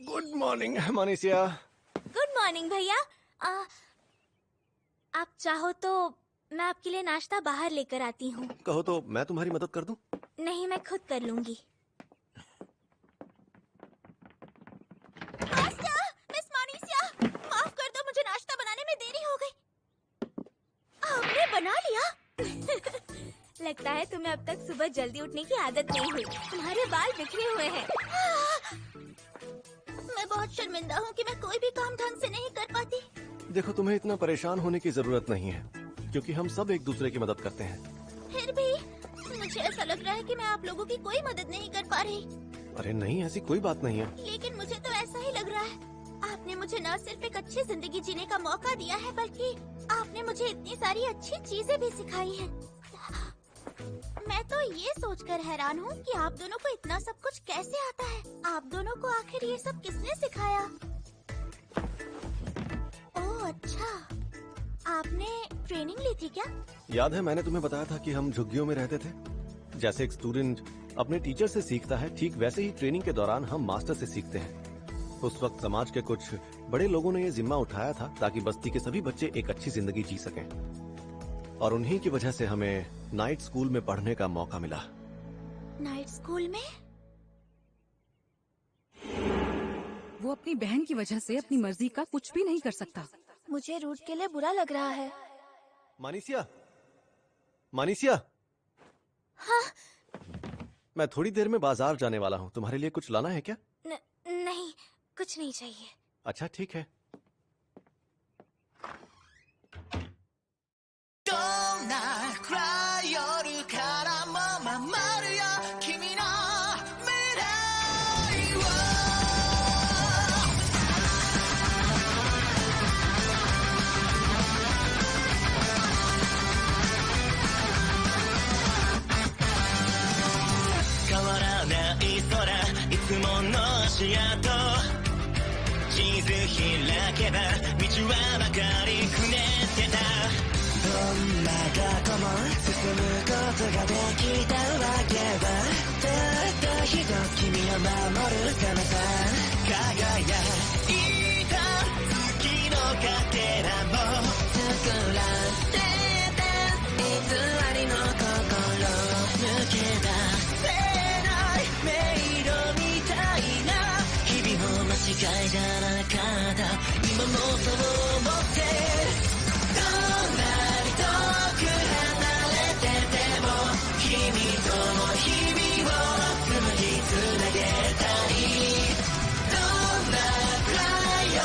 Good morning Manisha. Good morning भैया। आप चाहो तो मैं आपके लिए नाश्ता बाहर लेकर आती हूँ। कहो तो मैं तुम्हारी मदद कर दूं? नहीं, मैं खुद कर लूंगी। मिस मनीषा, माफ कर दो, मुझे नाश्ता बनाने में देरी हो गई। आपने बना लिया? लगता है तुम्हें अब तक सुबह जल्दी उठने की आदत नहीं हुई। तुम्हारे बाल बिखरे हुए हैं। मैं बहुत शर्मिंदा हूँ कि मैं कोई भी काम ढंग से नहीं कर पाती। देखो, तुम्हें इतना परेशान होने की जरूरत नहीं है, क्योंकि हम सब एक दूसरे की मदद करते हैं। फिर भी मुझे ऐसा लग रहा है कि मैं आप लोगों की कोई मदद नहीं कर पा रही। अरे नहीं, ऐसी कोई बात नहीं है। लेकिन मुझे तो ऐसा ही लग रहा है। आपने मुझे न सिर्फ एक अच्छी जिंदगी जीने का मौका दिया है, बल्कि आपने मुझे इतनी सारी अच्छी चीजें भी सिखाई हैं। मैं तो ये सोचकर हैरान हूँ कि आप दोनों को इतना सब कुछ कैसे आता है। आप दोनों को आखिर ये सब किसने सिखाया? ओह अच्छा, आपने ट्रेनिंग ली थी क्या? याद है मैंने तुम्हें बताया था कि हम झुग्गियों में रहते थे। जैसे एक स्टूडेंट अपने टीचर से सीखता है, ठीक वैसे ही ट्रेनिंग के दौरान हम मास्टर से सीखते हैं। उस वक्त समाज के कुछ बड़े लोगों ने ये जिम्मा उठाया था ताकि बस्ती के सभी बच्चे एक अच्छी जिंदगी जी सकें, और उन्हीं की वजह से हमें नाइट स्कूल में पढ़ने का मौका मिला। नाइट स्कूल में? वो अपनी बहन की वजह से अपनी मर्जी का कुछ भी नहीं कर सकता। मुझे रूट के लिए बुरा लग रहा है। मनीषा, मनीषा। हाँ? मैं थोड़ी देर में बाजार जाने वाला हूँ, तुम्हारे लिए कुछ लाना है क्या? नहीं, कुछ नहीं चाहिए। अच्छा ठीक है।地図開けば道はばかりくねってた。どんな過去も進むことができたわけだ。たった一つ君を守るためさ。輝いた月のかけらも作られた偽りの心抜け出せない迷路みたいな間違いじゃなかった。今もそう思ってどんなに遠く離れてても君との日々を紡ぎつなげたい。どんな暗い夜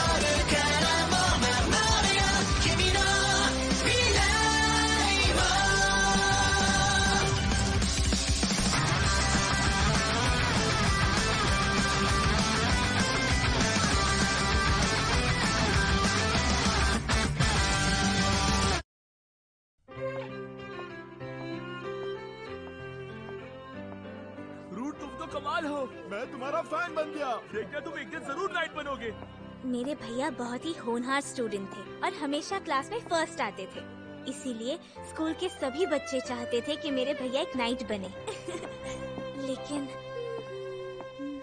からも守るよ君の未来を。कमाल हो, मैं तुम्हारा फैन बन गया। देखना तुम एक दिन जरूर नाइट बनोगे। मेरे भैया बहुत ही होनहार स्टूडेंट थे और हमेशा क्लास में फर्स्ट आते थे। इसीलिए स्कूल के सभी बच्चे चाहते थे कि मेरे भैया एक नाइट बने। लेकिन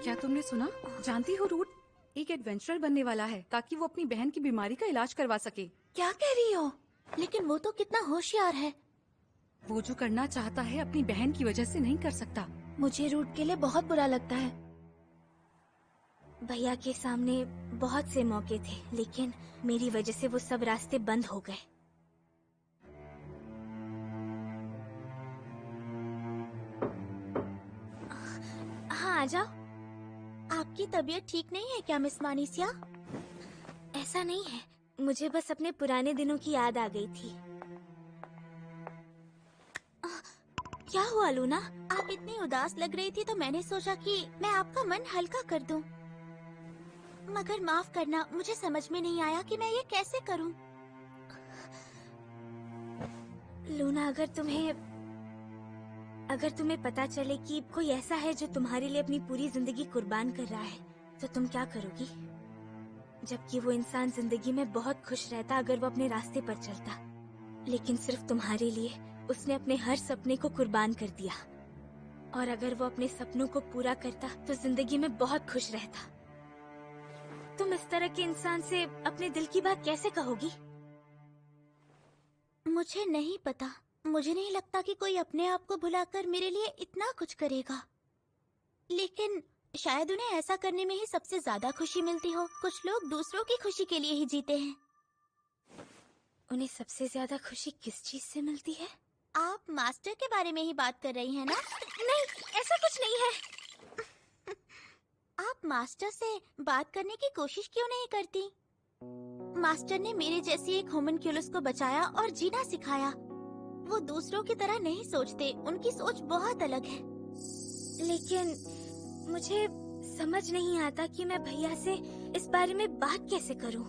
क्या तुमने सुना? जानती हो रूट एक एडवेंचरर बनने वाला है ताकि वो अपनी बहन की बीमारी का इलाज करवा सके। क्या कह रही हो? लेकिन वो तो कितना होशियार है। वो जो करना चाहता है अपनी बहन की वजह से नहीं कर सकता। मुझे रूट के लिए बहुत बुरा लगता है। भैया के सामने बहुत से मौके थे, लेकिन मेरी वजह से वो सब रास्ते बंद हो गए। हाँ, आ जाओ। आपकी तबीयत ठीक नहीं है क्या मिस मानीसिया? ऐसा नहीं है, मुझे बस अपने पुराने दिनों की याद आ गई थी। क्या हुआ लूना? आप इतनी उदास लग रही थी तो मैंने सोचा कि मैं आपका मन हल्का कर दूं। मगर माफ करना, मुझे समझ में नहीं आया कि मैं ये कैसे करूं। लूना, अगर तुम्हें पता चले कि कोई ऐसा है जो तुम्हारे लिए अपनी पूरी जिंदगी कुर्बान कर रहा है, तो तुम क्या करोगी? जबकि वो इंसान जिंदगी में बहुत खुश रहता अगर वो अपने रास्ते पर चलता, लेकिन सिर्फ तुम्हारे लिए उसने अपने हर सपने को कुर्बान कर दिया। और अगर वो अपने सपनों को पूरा करता तो जिंदगी में बहुत खुश रहता। तुम इस तरह के इंसान से अपने दिल की बात कैसे कहोगी? मुझे नहीं पता। मुझे नहीं लगता कि कोई अपने आप को भुलाकर मेरे लिए इतना कुछ करेगा। लेकिन शायद उन्हें ऐसा करने में ही सबसे ज्यादा खुशी मिलती हो। कुछ लोग दूसरों की खुशी के लिए ही जीते हैं। उन्हें सबसे ज्यादा खुशी किस चीज से मिलती है? आप मास्टर के बारे में ही बात कर रही हैं ना? नहीं, ऐसा कुछ नहीं है। आप मास्टर से बात करने की कोशिश क्यों नहीं करती? मास्टर ने मेरे जैसी एक होमनक्यूलस को बचाया और जीना सिखाया। वो दूसरों की तरह नहीं सोचते, उनकी सोच बहुत अलग है। लेकिन मुझे समझ नहीं आता कि मैं भैया से इस बारे में बात कैसे करूं।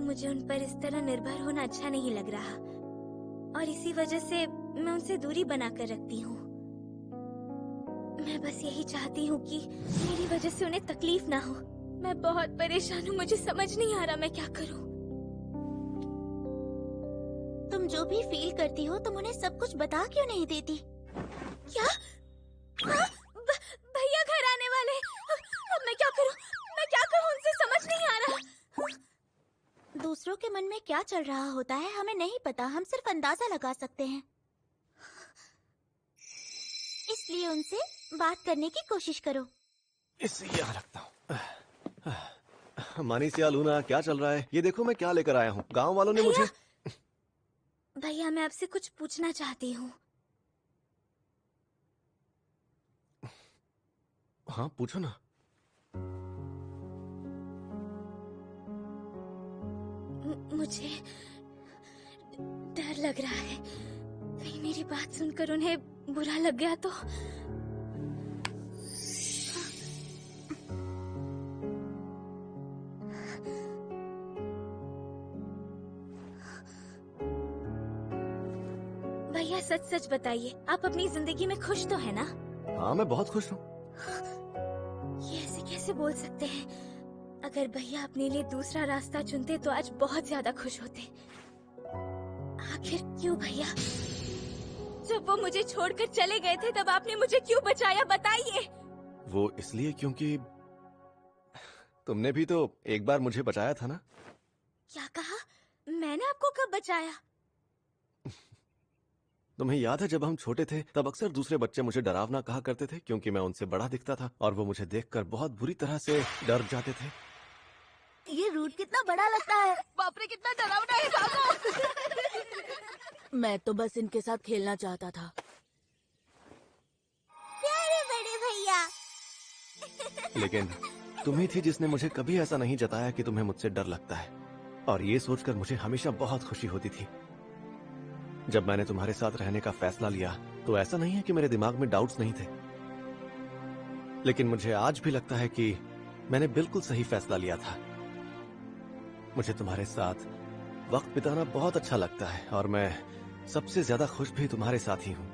मुझे उन पर इस तरह निर्भर होना अच्छा नहीं लग रहा और इसी वजह से मैं उनसे दूरी बनाकर रखती हूँ। मैं बस यही चाहती हूँ कि मेरी वजह से उन्हें तकलीफ ना हो। मैं बहुत परेशान हूँ, मुझे समझ नहीं आ रहा मैं क्या करूँ। तुम जो भी फील करती हो तुम उन्हें सब कुछ बता क्यों नहीं देती? क्या? हाँ? भैया घर आने वाले। अब मैं क्या करूँ? मैं क्या कहूँ उनसे, समझ नहीं आ रहा। दूसरों के मन में क्या चल रहा होता है हमें नहीं पता, हम सिर्फ अंदाजा लगा सकते हैं। इसलिए उनसे बात करने की कोशिश करो। इसे यहाँ रखता हूँ। मानीसिया, लूना, क्या चल रहा है? ये देखो मैं क्या लेकर आया हूँ। गांव वालों ने मुझे... भैया मैं आपसे कुछ पूछना चाहती हूँ। हाँ पूछो ना। मुझे डर लग रहा है, कहीं मेरी बात सुनकर उन्हें बुरा लग गया तो। भैया सच सच बताइए, आप अपनी जिंदगी में खुश तो है ना? हाँ मैं बहुत खुश हूँ। ये ऐसे कैसे बोल सकते हैं? अगर भैया अपने लिए दूसरा रास्ता चुनते तो आज बहुत ज्यादा खुश होते। आखिर क्यों भैया? जब वो मुझे छोड़कर चले गए थे तब आपने मुझे क्यों बचाया, बताइए। वो इसलिए क्योंकि तुमने भी तो एक बार मुझे बचाया था ना। क्या कहा? मैंने आपको कब बचाया? तुम्हें याद है जब हम छोटे थे तब अक्सर दूसरे बच्चे मुझे डरावना कहा करते थे क्योंकि मैं उनसे बड़ा दिखता था और वो मुझे देखकर बहुत बुरी तरह से डर जाते थे। ये रूट कितना बड़ा लगता है। बाप रे, कितना डरावना है बाबू। मैं तो बस इनके साथ खेलना चाहता था। प्यारे बड़े भैया। लेकिन तुम ही थी जिसने मुझे कभी ऐसा नहीं जताया कि तुम्हें मुझसे डर लगता है, और ये सोचकर मुझे हमेशा बहुत खुशी होती थी। जब मैंने तुम्हारे साथ रहने का फैसला लिया तो ऐसा नहीं है कि मेरे दिमाग में डाउट्स नहीं थे, लेकिन मुझे आज भी लगता है कि मैंने बिल्कुल सही फैसला लिया था। मुझे तुम्हारे साथ वक्त बिताना बहुत अच्छा लगता है और मैं सबसे ज्यादा खुश भी तुम्हारे साथ ही हूँ।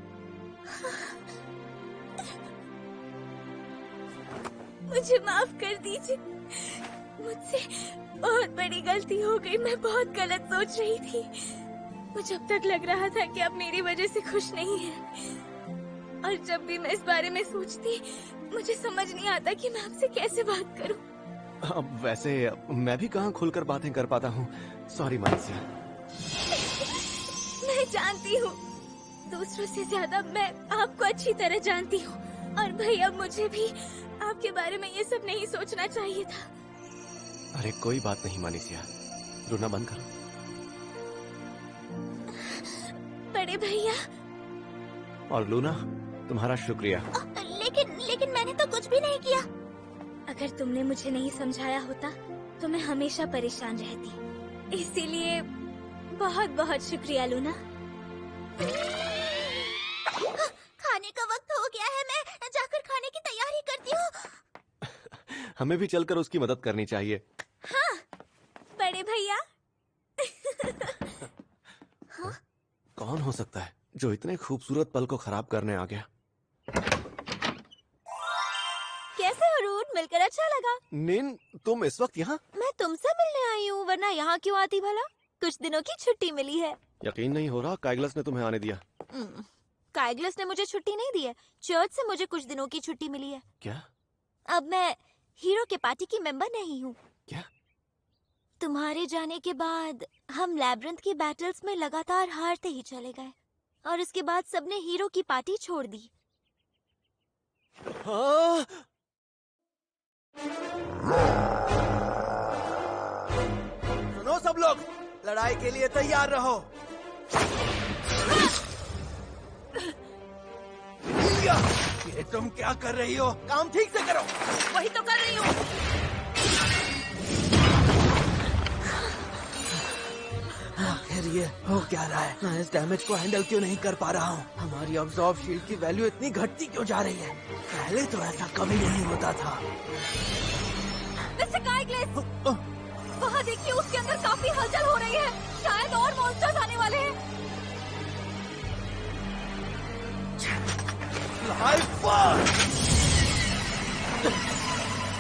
मुझे माफ कर दीजिए, मुझसे बहुत बड़ी गलती हो गई। मैं बहुत गलत सोच रही थी। मुझे अब तक लग रहा था कि आप मेरी वजह से खुश नहीं हैं। और जब भी मैं इस बारे में सोचती मुझे समझ नहीं आता कि मैं आपसे कैसे बात करूं। अब वैसे मैं भी कहाँ खुलकर बातें कर पाता हूँ। सॉरी मानसिया। मैं जानती हूँ, दूसरों से ज्यादा मैं आपको अच्छी तरह जानती हूँ। और भैया मुझे भी आपके बारे में ये सब नहीं सोचना चाहिए था। अरे कोई बात नहीं मानसिया, रोना बंद करो। बड़े भैया। और लूना, तुम्हारा शुक्रिया। लेकिन मैंने तो कुछ भी नहीं किया। अगर तुमने मुझे नहीं समझाया होता तो मैं हमेशा परेशान रहती। इसीलिए बहुत बहुत शुक्रिया लूना। खाने का वक्त हो गया है, मैं जाकर खाने की तैयारी करती हूँ। हमें भी चलकर उसकी मदद करनी चाहिए। हाँ बड़े भैया। कौन हो सकता है जो इतने खूबसूरत पल को खराब करने आ गया? कैसे हो रूट? मिलकर अच्छा लगा। नीन, तुम इस वक्त यहाँ? मैं तुमसे मिलने आई हूँ, वरना यहाँ क्यों आती भला? कुछ दिनों की छुट्टी मिली है। यकीन नहीं हो रहा, काइगलस ने तुम्हें आने दिया। काइगलस ने मुझे छुट्टी नहीं दी है, चर्च से मुझे कुछ दिनों की छुट्टी मिली है। क्या? अब मैं हीरो के पार्टी की मेंबर नहीं हूँ। क्या? तुम्हारे जाने के बाद हम लैब्रिंथ की बैटल्स में लगातार हारते ही चले गए और उसके बाद सबने हीरो की पार्टी छोड़ दी। हाँ? सुनो सब लोग, लड़ाई के लिए तैयार रहो। ये तुम क्या कर रही हो? काम ठीक से करो। वही तो कर रही हूँ। आखिर ये हो क्या रहा है? मैं इस डैमेज को हैंडल क्यों नहीं कर पा रहा हूँ? हमारी अब्जॉर्ब शील्ड की वैल्यू इतनी घटती क्यों जा रही है? पहले तो ऐसा कभी नहीं होता था। मिस्टर काइग्लिस, वहाँ देखिए, उसके अंदर काफी हलचल हो रही है। शायद और मॉन्स्टर्स आने वाले हैं।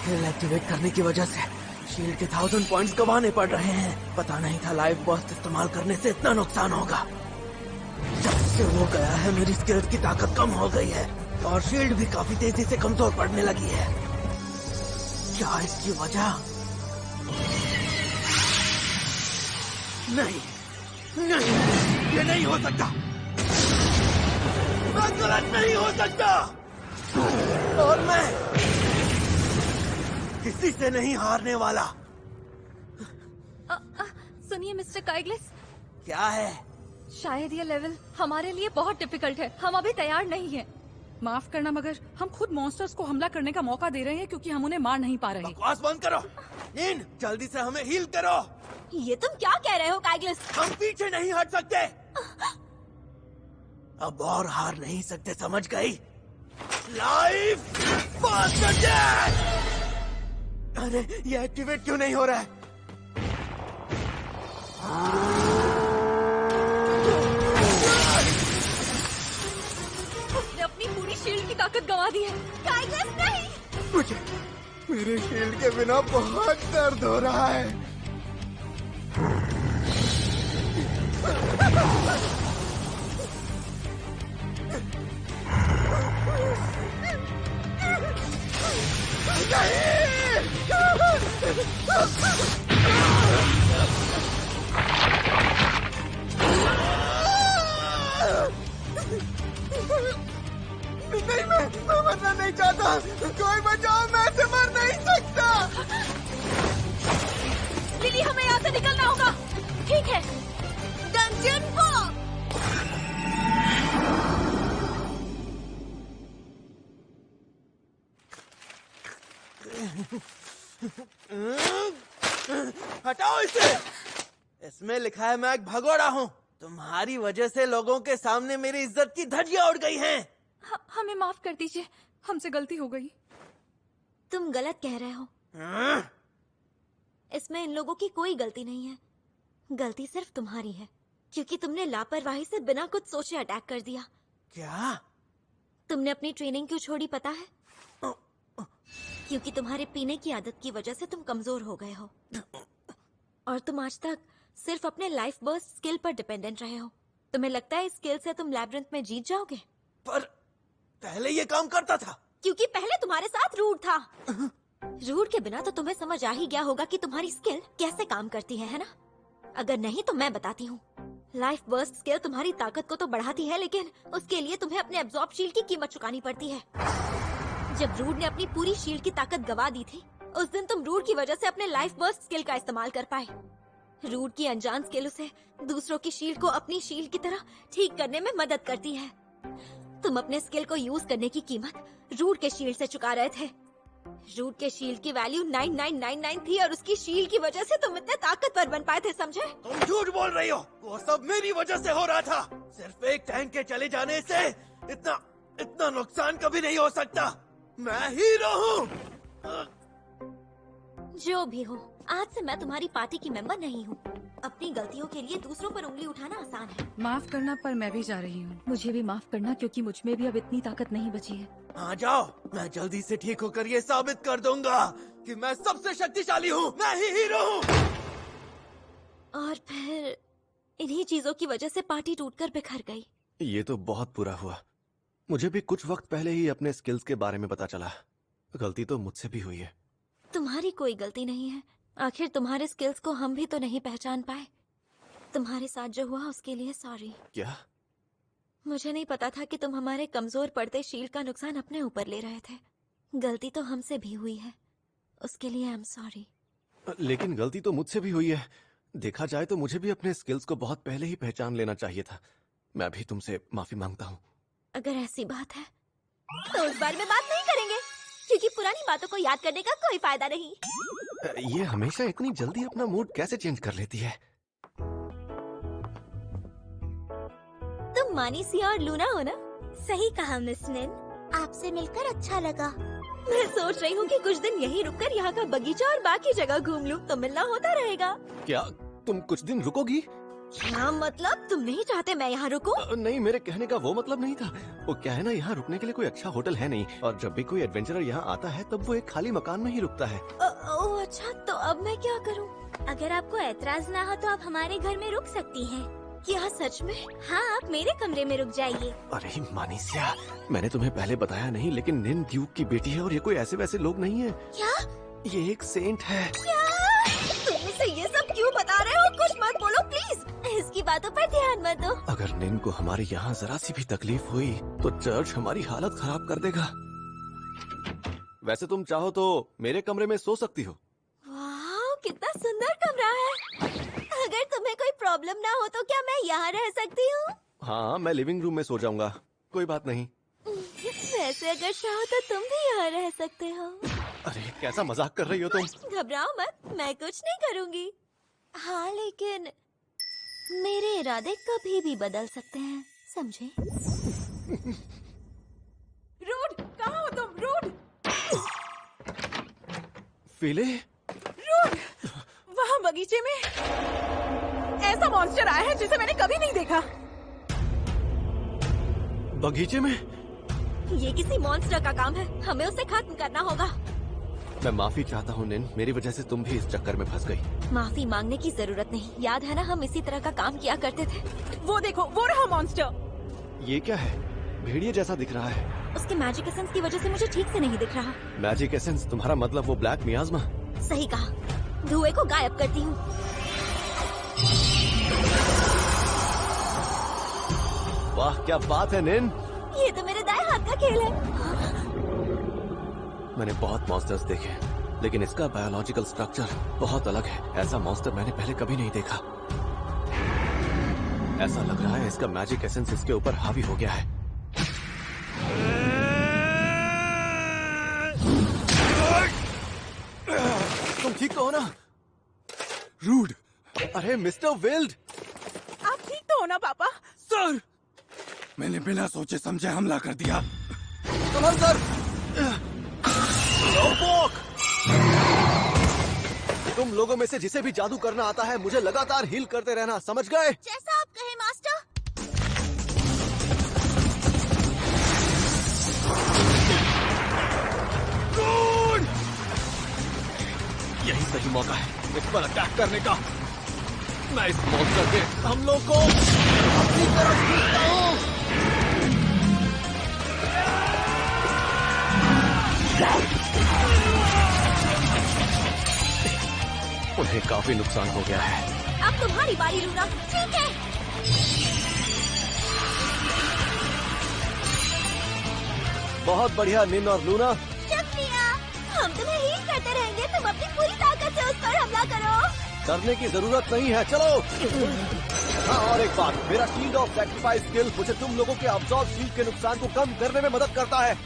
स्किल एक्टिवेट करने की वजह से शील्ड के 1000 पॉइंट्स गंवाने पड़ रहे हैं। पता नहीं था लाइफ बर्स्ट इस्तेमाल करने से इतना नुकसान होगा। जब से वो गया है मेरी स्किल्स की ताकत कम हो गई है और शील्ड भी काफी तेजी से कमजोर पड़ने लगी है। क्या इसकी वजह? नहीं नहीं, ये नहीं हो सकता। मैं गलत नहीं हो सकता और मैं किसी से नहीं हारने वाला। सुनिए मिस्टर काइग्लिस, क्या है? शायद ये लेवल हमारे लिए बहुत डिफिकल्ट है। हम अभी तैयार नहीं हैं। माफ करना, मगर हम खुद मॉन्स्टर्स को हमला करने का मौका दे रहे हैं क्योंकि हम उन्हें मार नहीं पा रहे। बकवास बंद करो। इन जल्दी से हमें हील करो। ये तुम क्या कह रहे हो काइग्लिस? हम पीछे नहीं हट सकते। अब और हार नहीं सकते, समझ गई? Life fast attack! अरे ये एक्टिवेट क्यों नहीं हो रहा है? उसने अपनी पूरी शील्ड की ताकत गंवा दी है। काइग्लिस नहीं! मुझे मेरे शील्ड के बिना बहुत दर्द हो रहा है। नहीं, मैं मरना नहीं चाहता। कोई बचाओ, मैं ऐसे मर नहीं सकता। लिली, हमें यहाँ से निकलना होगा। ठीक है, डंजन वॉक! हटाओ इसे। इसमें लिखा है मैं एक भगोड़ा हूँ। तुम्हारी वजह से लोगों के सामने मेरी इज्जत की धज्जियां उड़ गई हैं। हमें माफ कर दीजिए, हमसे गलती हो गई। तुम गलत कह रहे हो। इसमें इन लोगों की कोई गलती नहीं है। गलती सिर्फ तुम्हारी है, क्योंकि तुमने लापरवाही से बिना कुछ सोचे अटैक कर दिया। क्या? तुमने अपनी ट्रेनिंग क्यों छोड़ी पता है? क्योंकि तुम्हारे पीने की आदत की वजह से तुम कमजोर हो गए हो और तुम आज तक सिर्फ अपने लाइफ बर्स्ट स्किल पर डिपेंडेंट रहे हो। तुम्हें लगता है इस स्किल से तुम लैब्रिंथ में जीत जाओगे? पर पहले ये काम करता था। क्योंकि पहले तुम्हारे साथ रूट था। रूट के बिना तो तुम्हें समझ आ ही गया होगा कि तुम्हारी स्किल कैसे काम करती है ना? अगर नहीं तो मैं बताती हूँ। लाइफ बर्स्ट स्किल तुम्हारी ताकत को तो बढ़ाती है, लेकिन उसके लिए तुम्हें अपने एब्जॉर्ब शील्ड की कीमत चुकानी पड़ती है। जब रूट ने अपनी पूरी शील्ड की ताकत गवा दी थी, उस दिन तुम रूट की वजह से अपने लाइफ बर्स्ट स्किल का इस्तेमाल कर पाए। रूट की अनजान स्किल उसे दूसरों की शील्ड को अपनी शील्ड की तरह ठीक करने में मदद करती है। तुम अपने स्किल को यूज करने की कीमत रूट के शील्ड से चुका रहे थे। रूट के शील्ड की वैल्यू 9999 थी और उसकी शील्ड की वजह से तुम इतने ताकतवर बन पाए थे, समझे? तुम झूठ बोल रही हो। वो सब मेरी वजह से हो रहा था। सिर्फ एक टैंक के चले जाने से इतना नुकसान कभी नहीं हो सकता। मैं हीरो हूँ। जो भी हो, आज से मैं तुम्हारी पार्टी की मेंबर नहीं हूँ। अपनी गलतियों के लिए दूसरों पर उंगली उठाना आसान है। माफ करना, पर मैं भी जा रही हूँ। मुझे भी माफ करना, क्योंकि मुझ में भी अब इतनी ताकत नहीं बची है। आ जाओ, मैं जल्दी से ठीक होकर ये साबित कर दूंगा कि मैं सबसे शक्तिशाली हूँ। मैं ही हीरो हूँ। और फिर इन्हीं चीजों की वजह से पार्टी टूटकर बिखर गई। ये तो बहुत बुरा हुआ। मुझे भी कुछ वक्त पहले ही अपने स्किल्स के बारे में पता चला। गलती तो मुझसे भी हुई है। तुम्हारी कोई गलती नहीं है। आखिर तुम्हारे स्किल्स को हम भी तो नहीं पहचान पाए। तुम्हारे साथ जो हुआ उसके लिए सॉरी। क्या? मुझे नहीं पता था कि तुम हमारे कमजोर पड़ते शील्ड का नुकसान अपने ऊपर ले रहे थे। गलती तो हमसे भी हुई है, उसके लिए आई एम सॉरी। लेकिन गलती तो मुझसे भी हुई है। देखा जाए तो मुझे भी अपने स्किल्स को बहुत पहले ही पहचान लेना चाहिए था। मैं भी तुमसे माफी मांगता हूँ। अगर ऐसी बात है तो उस बारे में बात नहीं करेंगे, क्योंकि पुरानी बातों को याद करने का कोई फायदा नहीं। ये हमेशा इतनी जल्दी अपना मूड कैसे चेंज कर लेती है? तुम मानीसिया और लूना हो ना? सही कहा मिस निन। आपसे मिलकर अच्छा लगा। मैं सोच रही हूँ कि कुछ दिन यहीं रुककर यहाँ का बगीचा और बाकी जगह घूम लूँ, तो मिलना होता रहेगा। क्या तुम कुछ दिन रुकोगी? क्या मतलब? तुम नहीं चाहते मैं यहाँ रुकूं? नहीं, मेरे कहने का वो मतलब नहीं था। वो क्या है ना, यहाँ रुकने के लिए कोई अच्छा होटल है नहीं, और जब भी कोई एडवेंचरर यहाँ आता है तब वो एक खाली मकान में ही रुकता है। ओह अच्छा, तो अब मैं क्या करूँ? अगर आपको ऐतराज ना हो तो आप हमारे घर में रुक सकती हैं। क्या सच में? हाँ, आप मेरे कमरे में रुक जाइए। अरे मानीसिया, मैंने तुम्हें पहले बताया नहीं, लेकिन निन ड्यूक की बेटी है और ये कोई ऐसे वैसे लोग नहीं है। क्या? ये एक सेंट है। क्या? तुम मुझे ये सब क्यों बता रहे हो? कुछ मत बोलो प्लीज। इसकी बातों पर ध्यान मत दो। अगर निन को हमारे यहाँ जरा सी भी तकलीफ हुई तो चर्च हमारी हालत खराब कर देगा। वैसे तुम चाहो तो मेरे कमरे में सो सकती हो। वाह, कितना सुंदर कमरा है। अगर तुम्हें कोई प्रॉब्लम ना हो तो क्या मैं यहाँ रह सकती हूँ? हाँ, मैं लिविंग रूम में सो जाऊंगा, कोई बात नहीं। वैसे अगर चाहो तो तुम भी यहाँ रह सकते हो। अरे कैसा मजाक कर रही हो तुम? घबराओ मत, मैं कुछ नहीं करूँगी। हाँ, लेकिन मेरे इरादे कभी भी बदल सकते हैं, समझे? रूड, कहाँ हो तुम? रूड, फीले? रूड, वहाँ बगीचे में ऐसा मॉन्स्टर आया है जिसे मैंने कभी नहीं देखा। बगीचे में? ये किसी मॉन्स्टर का काम है, हमें उसे खत्म करना होगा। मैं माफी चाहता हूँ निन, मेरी वजह से तुम भी इस चक्कर में फंस गई। माफी मांगने की जरूरत नहीं, याद है ना हम इसी तरह का काम किया करते थे। वो देखो, वो रहा मॉन्स्टर। ये क्या है? भेड़िए जैसा दिख रहा है। उसके मैजिक एसेंस की वजह से मुझे ठीक से नहीं दिख रहा। Magic essence? तुम्हारा मतलब वो ब्लैक मियाज़मा? सही कहा, धुएं को गायब करती हूँ। वाह क्या बात है निन। ये तो मेरे दाएं हाथ का खेल है। मैंने बहुत मॉन्स्टर्स देखे, लेकिन इसका बायोलॉजिकल स्ट्रक्चर बहुत अलग है। ऐसा मॉन्स्टर मैंने पहले कभी नहीं देखा। ऐसा लग रहा है इसका मैजिक एसेंस इसके ऊपर हावी हो गया है। तुम ठीक तो हो ना? रूड, अरे मिस्टर विल्ड, आप ठीक तो हो ना पापा? सर, मैंने बिना सोचे समझे हमला कर दिया। कमर सर। तुम लोगों में से जिसे भी जादू करना आता है मुझे लगातार हील करते रहना, समझ गए? जैसा आप कहे मास्टर। यही सही मौका है इस पर अटैक करने का। मैं इस मॉन्स्टर से हम लोग को अपनी तरफ खींचता हूँ। उन्हें काफी नुकसान हो गया है। अब तुम्हारी बारी लूना, ठीक है? बहुत बढ़िया निन और लूना। शुक्रिया, हम तुम्हें हील करते रहेंगे। तुम अपनी पूरी ताकत से उस पर हमला करो। करने की जरूरत नहीं है, चलो। हाँ, और एक बात, मेरा शील्ड ऑफ सैक्रिफाइस स्किल मुझे तुम लोगों के अब्सॉर्ब शील्ड के नुकसान को कम करने में मदद करता है।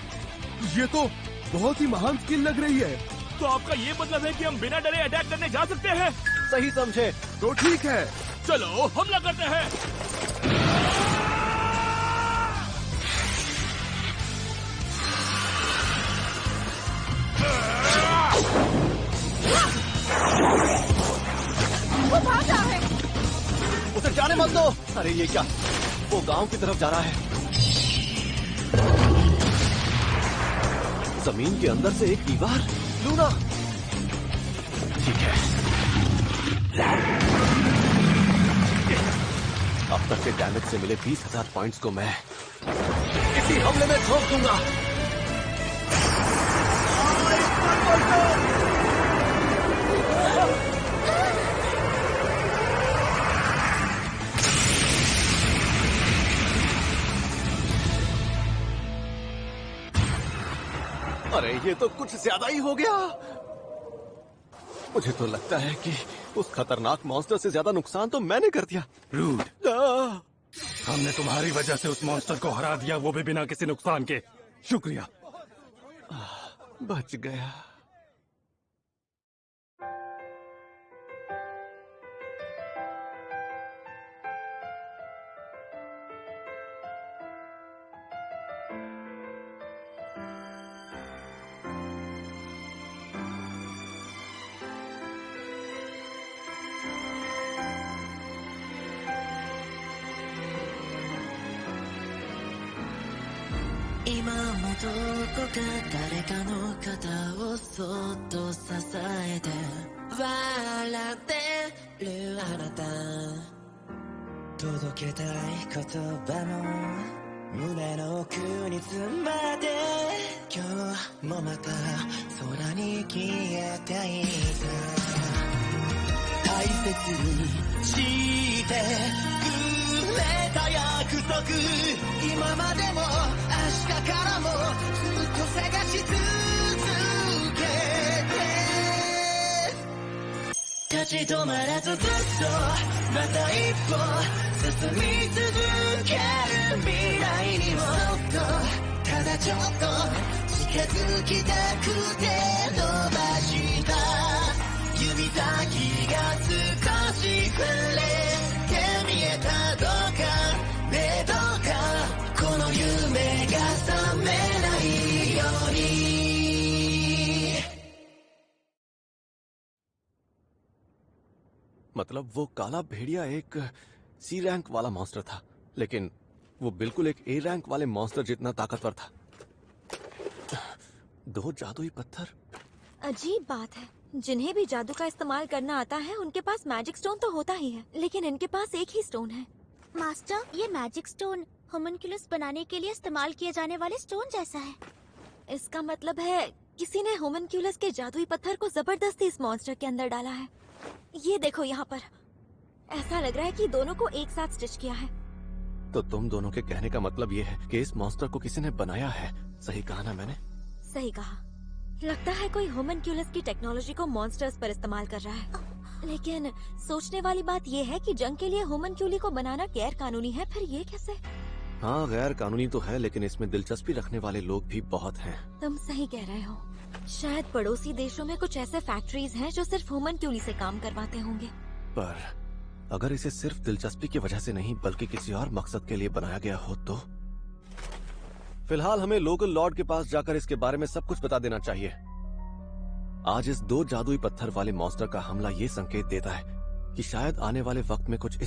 ये तो बहुत ही महान स्किल लग रही है। तो आपका ये मतलब है कि हम बिना डरे अटैक करने जा सकते हैं? सही समझे तो ठीक है, चलो हमला करते हैं। वो भाग रहा है। उसे जाने मत दो। अरे ये क्या, वो गांव की तरफ जा रहा है। जमीन के अंदर से एक दीवार। लूना, ठीक है। अब तक के डैमेज से मिले 20,000 पॉइंट्स को मैं इसी हमले में ठोक दूंगा। अरे ये तो कुछ ज्यादा ही हो गया। मुझे तो लगता है कि उस खतरनाक मॉन्स्टर से ज्यादा नुकसान तो मैंने कर दिया। रूड, हमने तुम्हारी वजह से उस मॉन्स्टर को हरा दिया, वो भी बिना किसी नुकसान के। शुक्रिया। बच गया।今もどこか誰かの肩をそっと支えて笑ってるあなた、届けたい言葉の胸の奥に詰まって今日もまた空に消えていた、大切にしてくれた約束、今までも明日からもずっと探し続けて、立ち止まらずずっとまた一歩進み続ける未来にもただちょっと近づきたくて伸ばした指先が少し触れて見えた、どうかね、どうかこの夢が覚めないように。मतलब वो काला भेड़िया एक सी रैंक वाला मॉन्स्टर था, लेकिन वो बिल्कुल एक ए रैंक वाले मॉन्स्टर जितना ताकतवर था। दो जादुई पत्थर। अजीब बात है, जिन्हें भी जादू का इस्तेमाल करना आता है उनके पास मैजिक स्टोन तो होता ही है, लेकिन इनके पास एक ही स्टोन है। मास्टर, ये मैजिक स्टोन होमनक्यूलस बनाने के लिए इस्तेमाल किए जाने वाले स्टोन जैसा है। इसका मतलब है किसी ने होमनक्यूलस के जादुई पत्थर को जबरदस्ती इस मॉन्स्टर के अंदर डाला है। ये देखो यहाँ पर, ऐसा लग रहा है कि दोनों को एक साथ स्टिच किया है। तो तुम दोनों के कहने का मतलब ये है कि इस मॉन्स्टर को किसी ने बनाया है। सही कहा ना मैंने? सही कहा। लगता है कोई होमनक्यूलस की टेक्नोलॉजी को मॉन्स्टर्स पर इस्तेमाल कर रहा है। लेकिन सोचने वाली बात ये है कि जंग के लिए होमनक्यूली को बनाना गैर कानूनी है, फिर ये कैसे? हाँ, गैर कानूनी तो है, लेकिन इसमें दिलचस्पी रखने वाले लोग भी बहुत हैं। तुम सही कह रहे हो। शायद पड़ोसी देशों में कुछ ऐसे फैक्ट्रीज हैं जो सिर्फ होमनक्यूली से काम करवाते होंगे। पर अगर इसे सिर्फ दिलचस्पी की वजह से नहीं बल्कि किसी और मकसद के लिए बनाया गया हो तो? फिलहाल हमें लोकल लॉर्ड के पास जाकर इसके बारे में सब कुछ बता देना चाहिए। आज इस दो जादुई पत्थर वाले मॉन्स्टर का हमला ये संकेत देता है कि शायद आने वाले वक्त में कुछ इस